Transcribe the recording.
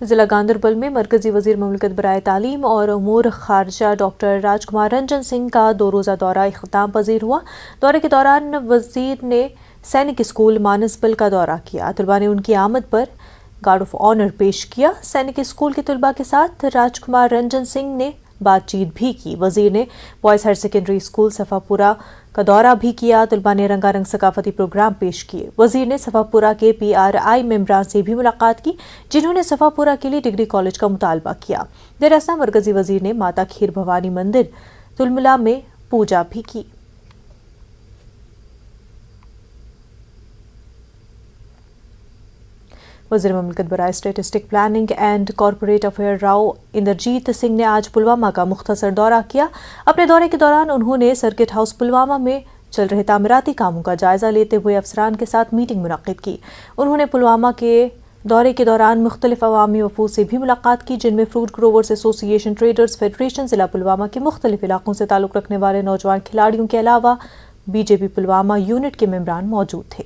ضلع گاندربل میں مرکزی وزیر مملکت برائے تعلیم اور امور خارجہ ڈاکٹر راج کمار رنجن سنگھ کا 2 روزہ دورہ اختتام پذیر ہوا۔ دورے کے دوران وزیر نے سینک اسکول مانسبل کا دورہ کیا۔ طلباء نے ان کی آمد پر گارڈ آف آنر پیش کیا۔ سینک اسکول کے طلباء کے ساتھ راج کمار رنجن سنگھ نے بات چیت بھی کی۔ وزیر نے بوائز ہائر سیکنڈری اسکول صفا پورہ کا دورہ بھی کیا۔ طلباء نے رنگا رنگ ثقافتی پروگرام پیش کیے۔ وزیر نے صفا پورہ کے PRI ممبران سے بھی ملاقات کی، جنہوں نے صفا پورہ کے لیے ڈگری کالج کا مطالبہ کیا۔ دیر اثنا مرکزی وزیر نے ماتا کھیر بھوانی مندر تلملا میں پوجا بھی کی۔ وزیر مملکت برائے statistic planning and corporate affair Rao Inderjit Singh نے آج پلوامہ کا مختصر دورہ کیا۔ اپنے دورے کے دوران انہوں نے سرکٹ ہاؤس پلوامہ میں چل رہے تعمیراتی کاموں کا جائزہ لیتے ہوئے افسران کے ساتھ میٹنگ منعقد کی۔ انہوں نے پلوامہ کے دورے کے دوران مختلف عوامی وفود سے بھی ملاقات کی، جن میں فروٹ گروورز ایسوسی ایشن، ٹریڈرز فیڈریشن، ضلع پلوامہ کے مختلف علاقوں سے تعلق رکھنے والے نوجوان کھلاڑیوں کے علاوہ BJP پلوامہ یونٹ کے ممبران موجود تھے۔